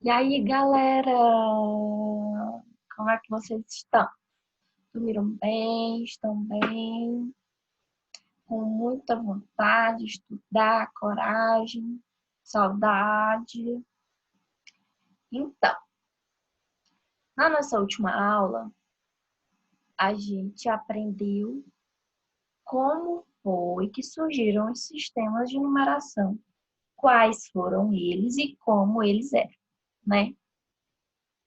E aí, galera? Como é que vocês estão? Dormiram bem? Estão bem? Com muita vontade de estudar, coragem, saudade? Então, na nossa última aula, a gente aprendeu como foi que surgiram os sistemas de numeração, quais foram eles e como eles eram, né?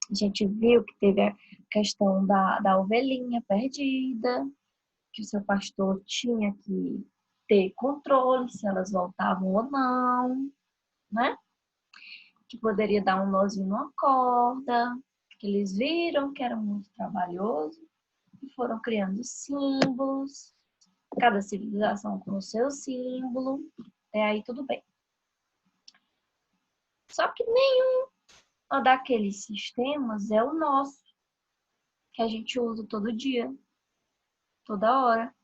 A gente viu que teve a questão da ovelhinha perdida, que o seu pastor tinha que ter controle se elas voltavam ou não, né? Que poderia dar um nozinho numa corda, que eles viram que era muito trabalhoso e foram criando símbolos, cada civilização com o seu símbolo, até aí tudo bem. Só que nenhum daqueles sistemas é o nosso, que a gente usa todo dia, toda hora.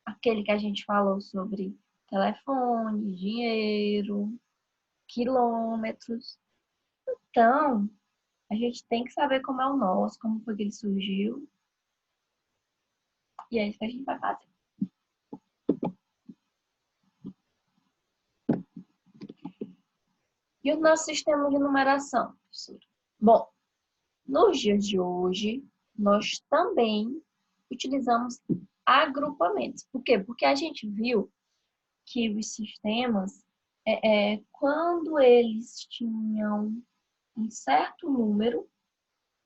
Aquele que a gente falou sobre telefone, dinheiro, quilômetros. Então, a gente tem que saber como é o nosso, como foi que ele surgiu. E é isso que a gente vai fazer. E o nosso sistema de numeração, professora? Bom, nos dias de hoje, nós também utilizamos agrupamentos. Por quê? Porque a gente viu que os sistemas, quando eles tinham um certo número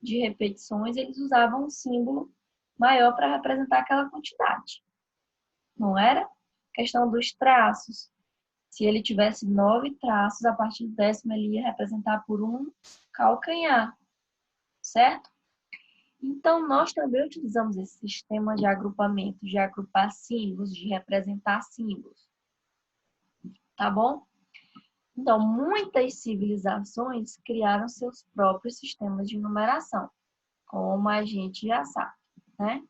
de repetições, eles usavam um símbolo maior para representar aquela quantidade. Não era? Questão dos traços. Se ele tivesse 9 traços, a partir do 10º ele ia representar por um calcanhar, certo? Então, nós também utilizamos esse sistema de agrupamento, de agrupar símbolos, de representar símbolos, tá bom? Então, muitas civilizações criaram seus próprios sistemas de numeração, como a gente já sabe, né?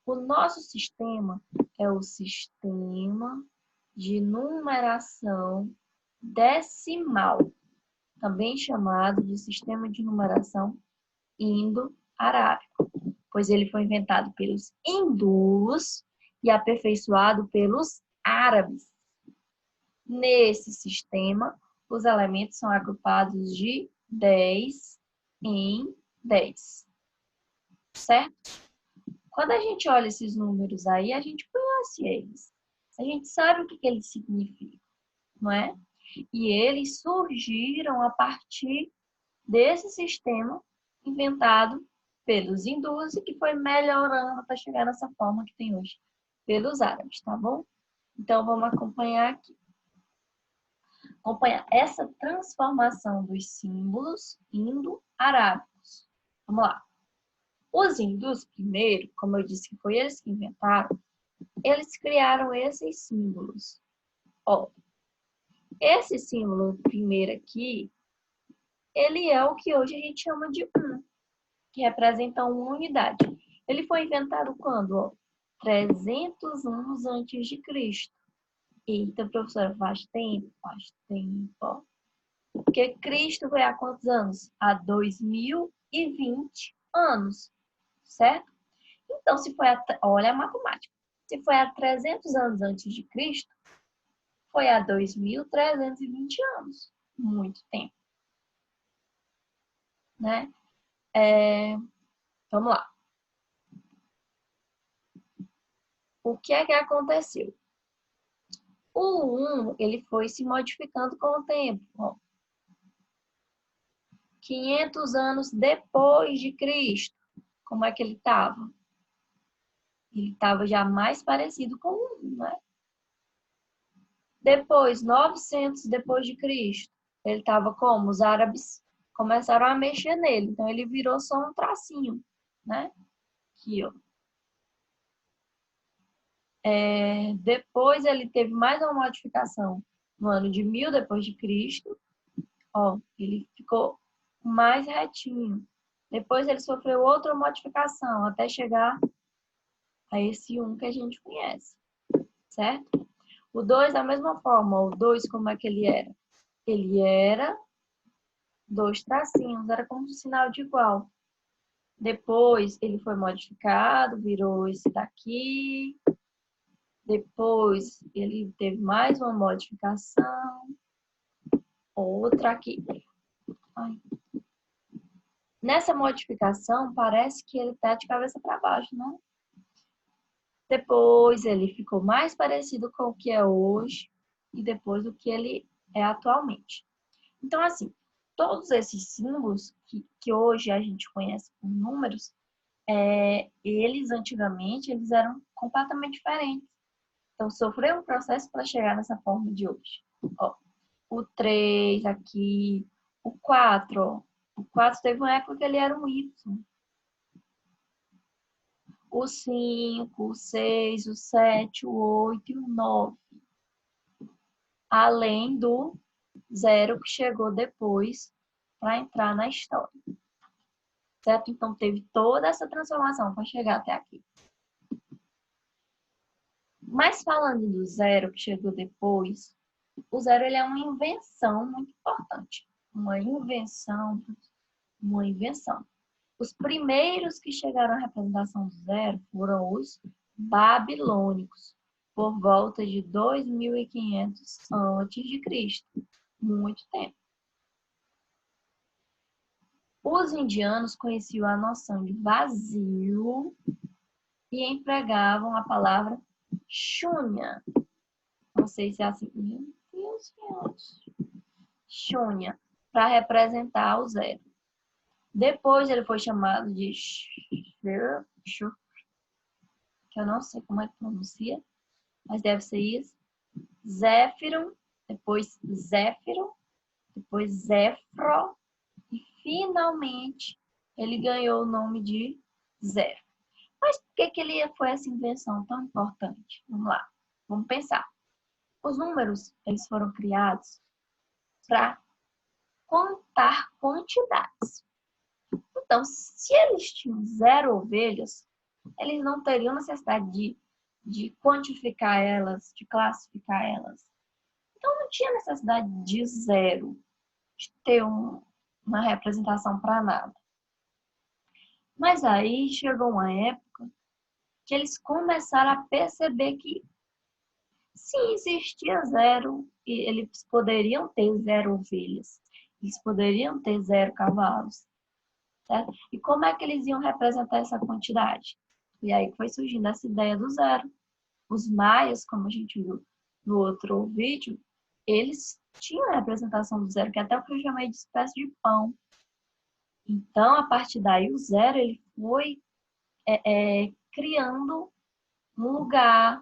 O nosso sistema é o sistema de numeração decimal, também chamado de sistema de numeração indo-arábico, pois ele foi inventado pelos hindus e aperfeiçoado pelos árabes. Nesse sistema, os elementos são agrupados de 10 em 10, certo? Quando a gente olha esses números aí, a gente conhece eles. A gente sabe o que eles significam, não é? E eles surgiram a partir desse sistema inventado pelos hindus e que foi melhorando para chegar nessa forma que tem hoje pelos árabes, tá bom? Então, vamos acompanhar aqui. Acompanhar essa transformação dos símbolos indo-arábicos. Vamos lá. Os hindus, primeiro, como eu disse que foi eles que inventaram, eles criaram esses símbolos. Ó, esse símbolo primeiro aqui, ele é o que hoje a gente chama de 1, que representa uma unidade. Ele foi inventado quando? Ó, 300 anos antes de Cristo. Eita, professora, faz tempo, ó. Porque Cristo foi há quantos anos? Há 2020 anos, certo? Então, se foi olha a matemática. Se foi há 300 anos antes de Cristo, foi há 2.320 anos. Muito tempo, né? Vamos lá. O que é que aconteceu? O 1, ele foi se modificando com o tempo. Ó, 500 anos depois de Cristo, como é que ele estava? Ele estava já mais parecido com o 1, né? Depois, 900 depois de Cristo, ele estava como? Os árabes começaram a mexer nele, então ele virou só um tracinho, né? Aqui, ó. Depois ele teve mais uma modificação no ano de 1000 depois de Cristo, ó, ele ficou mais retinho. Depois ele sofreu outra modificação até chegar a esse 1 que a gente conhece, certo? O 2 da mesma forma, o 2 como é que ele era? Ele era dois tracinhos, era como um sinal de igual. Depois ele foi modificado, virou esse daqui. Depois ele teve mais uma modificação, outra aqui. Ai. Nessa modificação, parece que ele tá de cabeça para baixo, né? Depois ele ficou mais parecido com o que é hoje e depois do que ele é atualmente. Então, assim, todos esses símbolos que hoje a gente conhece por números, eles antigamente eles eram completamente diferentes. Então, sofreu um processo para chegar nessa forma de hoje. Ó, o 3 aqui, o 4, ó. O 4 teve uma época que ele era um Y. O 5, o 6, o 7, o 8 e o 9. Além do 0 que chegou depois para entrar na história. Certo? Então, teve toda essa transformação para chegar até aqui. Mas falando do 0 que chegou depois, o 0 ele é uma invenção muito importante. Uma invenção. Os primeiros que chegaram à representação do 0 foram os babilônicos, por volta de 2500 a.C. Muito tempo. Os indianos conheciam a noção de vazio e empregavam a palavra shunya. Não sei se é assim. Meu Deus, gente. Shunya, para representar o 0. Depois ele foi chamado de Shur, que eu não sei como é que pronuncia, mas deve ser isso. Zéfiro, depois Zéfiro, depois Zéfro, e finalmente ele ganhou o nome de 0. Mas por que ele foi essa invenção tão importante? Vamos lá, vamos pensar. Os números, eles foram criados para contar quantidades. Então, se eles tinham 0 ovelhas, eles não teriam necessidade de quantificar elas, de classificar elas. Então, não tinha necessidade de 0, de ter uma representação para nada. Mas aí chegou uma época que eles começaram a perceber que sim, existia 0 e eles poderiam ter 0 ovelhas, eles poderiam ter 0 cavalos, certo? E como é que eles iam representar essa quantidade? E aí foi surgindo essa ideia do 0. Os maias, como a gente viu no outro vídeo, eles tinham a representação do 0, que é até o que eu chamei de espécie de pão. Então, a partir daí, o 0 ele foi criando um lugar,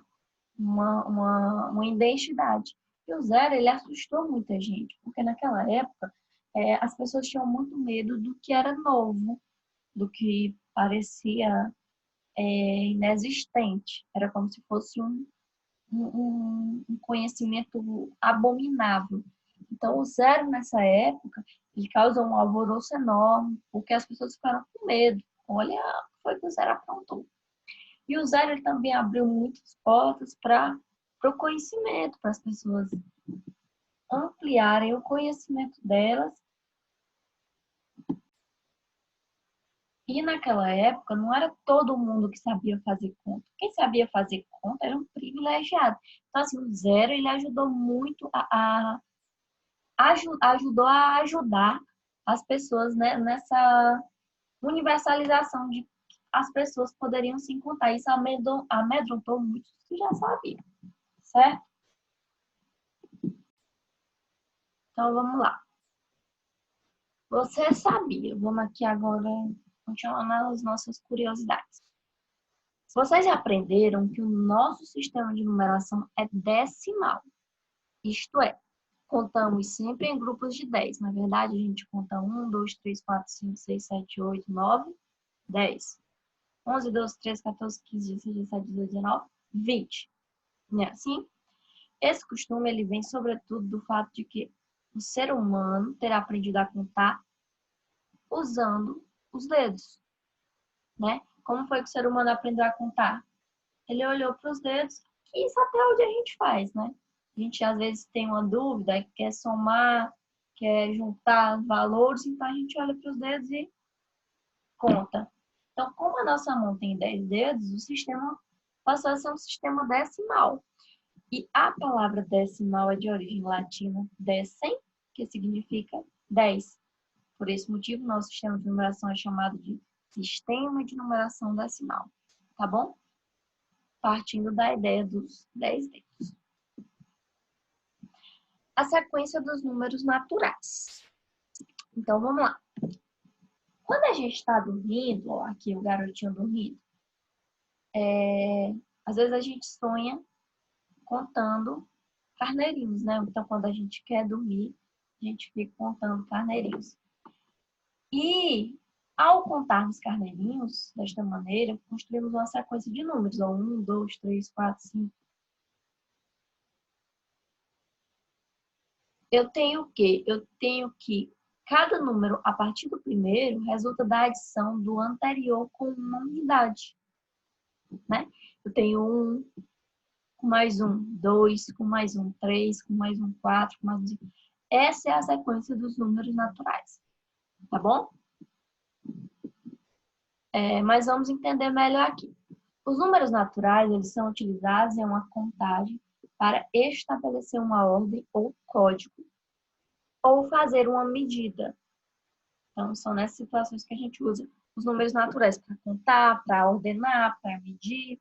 uma identidade. E o 0 ele assustou muita gente, porque naquela época as pessoas tinham muito medo do que era novo, do que parecia inexistente. Era como se fosse um conhecimento abominável. Então, o 0 nessa época, ele causou um alvoroço enorme, porque as pessoas ficaram com medo. Olha, foi que o 0 aprontou. E o 0 ele também abriu muitas portas para o conhecimento, para as pessoas ampliarem o conhecimento delas. E naquela época não era todo mundo que sabia fazer conta. Quem sabia fazer conta era um privilegiado. Então, assim, o 0 ele ajudou muito ajudou a ajudar as pessoas, né, nessa universalização de as pessoas poderiam se encontrar. Isso amedrontou muitos que já sabiam, certo? Então, vamos lá. Você sabia? Vamos aqui agora continuar nas nossas curiosidades. Vocês já aprenderam que o nosso sistema de numeração é decimal. Isto é, contamos sempre em grupos de 10. Na verdade, a gente conta 1, 2, 3, 4, 5, 6, 7, 8, 9, 10. 11, 12, 13, 14, 15, 16, 17, 18, 19, 20. Não é assim? Esse costume ele vem sobretudo do fato de que o ser humano terá aprendido a contar usando os dedos, né? Como foi que o ser humano aprendeu a contar? Ele olhou para os dedos e isso até hoje a gente faz, né? A gente às vezes tem uma dúvida, quer somar quer juntar valores, então a gente olha para os dedos e conta. Então, como a nossa mão tem 10 dedos, o sistema passou a ser um sistema decimal. E a palavra decimal é de origem latina decem, que significa 10. Por esse motivo, nosso sistema de numeração é chamado de sistema de numeração decimal. Tá bom? Partindo da ideia dos 10 dedos. A sequência dos números naturais. Então, vamos lá. Quando a gente está dormindo, ó, aqui o garotinho dormindo, às vezes a gente sonha contando carneirinhos, né? Então, quando a gente quer dormir, a gente fica contando carneirinhos. E, ao contarmos carneirinhos, desta maneira, construímos uma sequência de números. Ó, 1, 2, 3, 4, 5. Eu tenho o quê? Eu tenho que cada número, a partir do primeiro, resulta da adição do anterior com uma unidade, né? Eu tenho 1 com mais 1, 2 com mais 1, 3 com mais 1, 4 com mais 1, 5. Essa é a sequência dos números naturais, tá bom? Mas vamos entender melhor aqui. Os números naturais, eles são utilizados em uma contagem para estabelecer uma ordem ou código, ou fazer uma medida. Então, são nessas situações que a gente usa os números naturais para contar, para ordenar, para medir.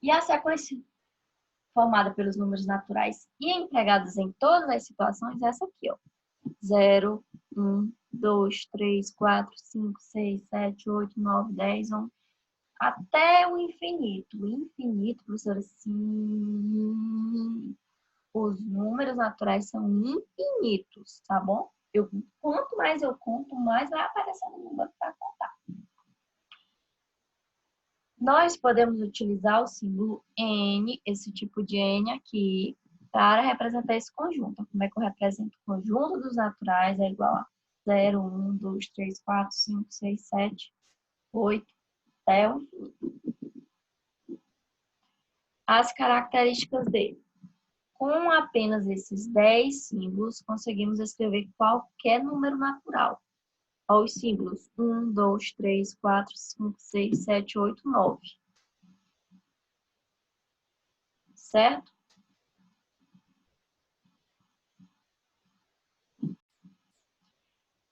E a sequência formada pelos números naturais e empregados em todas as situações é essa aqui, ó. 0, 1, 2, 3, 4, 5, 6, 7, 8, 9, 10, 11, até o infinito. O infinito, professora, sim. Os números naturais são infinitos, tá bom? Quanto mais eu conto, mais vai aparecendo o número para contar. Nós podemos utilizar o símbolo N, esse tipo de N aqui, para representar esse conjunto. Como é que eu represento o conjunto dos naturais? É igual a 0, 1, 2, 3, 4, 5, 6, 7, 8, até o infinito. As características dele. Com apenas esses 10 símbolos, conseguimos escrever qualquer número natural. Os símbolos 1, 2, 3, 4, 5, 6, 7, 8, 9. Certo?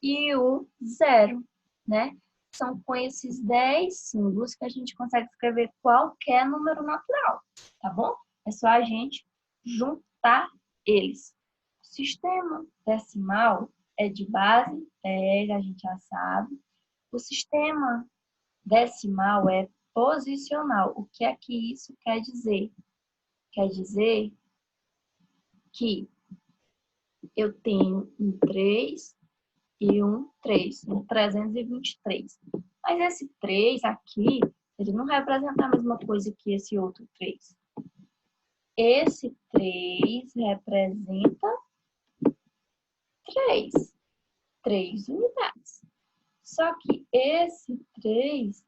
E o 0, né? São com esses 10 símbolos que a gente consegue escrever qualquer número natural, tá bom? É só a gente juntar eles. O sistema decimal é de base 10, a gente já sabe. O sistema decimal é posicional. O que é que isso quer dizer? Quer dizer que eu tenho um 3 e um 3, um 323. Mas esse 3 aqui, ele não representa a mesma coisa que esse outro 3. Esse 3 representa 3 unidades. Só que esse 3,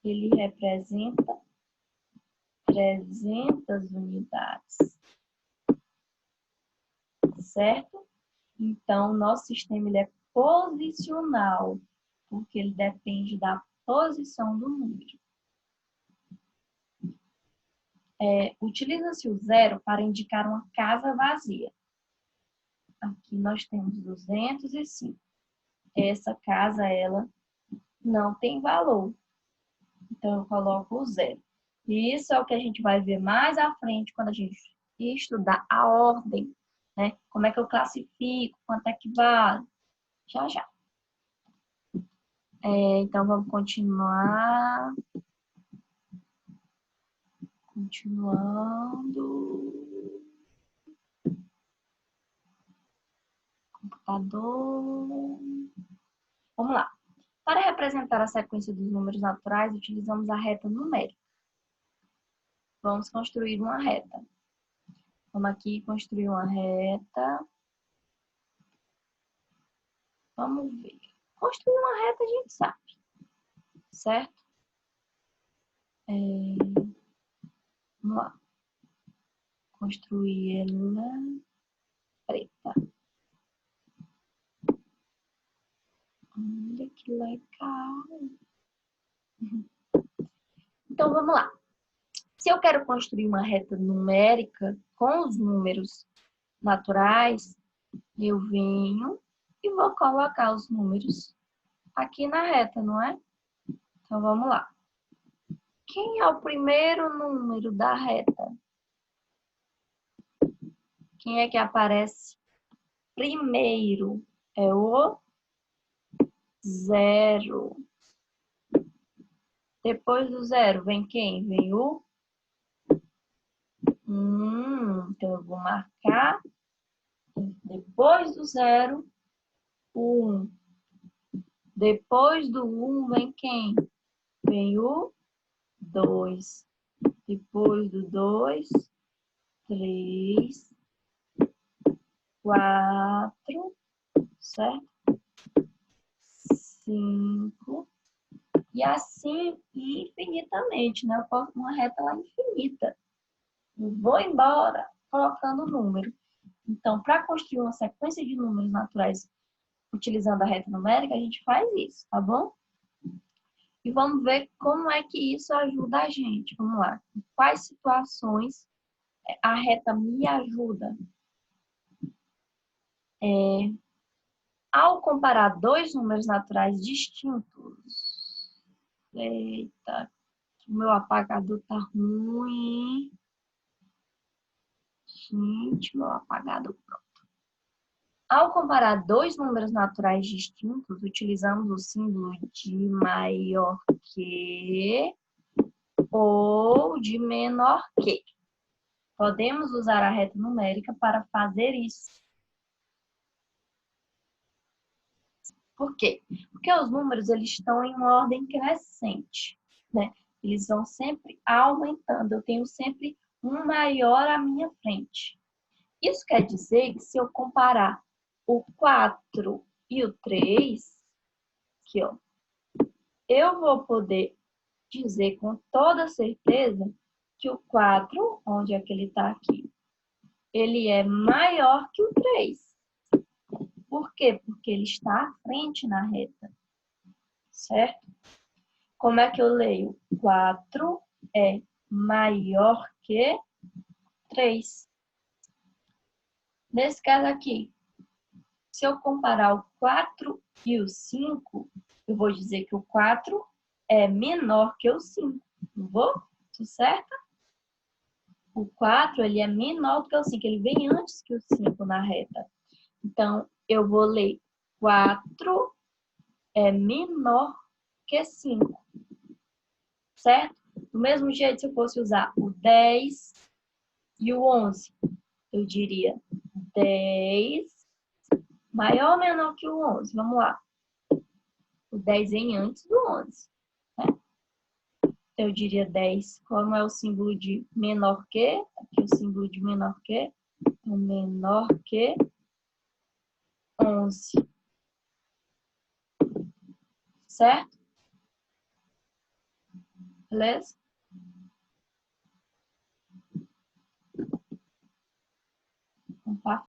ele representa 300 unidades. Certo? Então, nosso sistema ele é posicional, porque ele depende da posição do número. Utiliza-se o 0 para indicar uma casa vazia. Aqui nós temos 205. Essa casa, ela não tem valor. Então, eu coloco o 0. E isso é o que a gente vai ver mais à frente quando a gente estudar a ordem, né? Como é que eu classifico, quanto é que vale. Já, já. Então, vamos continuar. Continuando. Computador. Vamos lá. Para representar a sequência dos números naturais, utilizamos a reta numérica. Vamos construir uma reta. Vamos aqui construir uma reta. Vamos ver. Construir uma reta a gente sabe, certo? Vamos lá. Construir ela preta. legal. Então, vamos lá. Se eu quero construir uma reta numérica com os números naturais, eu venho e vou colocar os números aqui na reta, não é? Então, vamos lá. Quem é o primeiro número da reta? Quem é que aparece primeiro? É o 0. Depois do 0, vem quem? Vem o 1. Então, eu vou marcar. Depois do 0, o 1. Depois do 1, vem quem? Vem o 2. Depois do 2, 3, 4, certo? 5. E assim infinitamente, né? Eu posso uma reta lá infinita. Eu vou embora colocando o número. Então, para construir uma sequência de números naturais utilizando a reta numérica, a gente faz isso, tá bom? E vamos ver como é que isso ajuda a gente. Vamos lá. Em quais situações a reta me ajuda? Ao comparar dois números naturais distintos. Eita, o meu apagador tá ruim. Gente, meu apagador. Ao comparar dois números naturais distintos, utilizamos o símbolo de maior que ou de menor que. Podemos usar a reta numérica para fazer isso. Por quê? Porque os números eles estão em uma ordem crescente, né? Eles vão sempre aumentando. Eu tenho sempre um maior à minha frente. Isso quer dizer que se eu comparar o 4 e o 3, aqui, ó, eu vou poder dizer com toda certeza que o 4, onde é que ele está aqui, ele é maior que o 3. Por quê? Porque ele está à frente na reta, certo? Como é que eu leio? 4 é maior que 3. Nesse caso aqui, se eu comparar o 4 e o 5, eu vou dizer que o 4 é menor que o 5. Não vou? Tudo certo? O 4 ele é menor do que o 5. Ele vem antes que o 5 na reta. Então, eu vou ler 4 é menor que 5. Certo? Do mesmo jeito, se eu fosse usar o 10 e o 11, eu diria 10 maior ou menor que o 11? Vamos lá. O 10 vem antes do 11. Né? Eu diria 10. Como é o símbolo de menor que? Aqui é o símbolo de menor que. O menor que 11. Certo? Beleza? Então,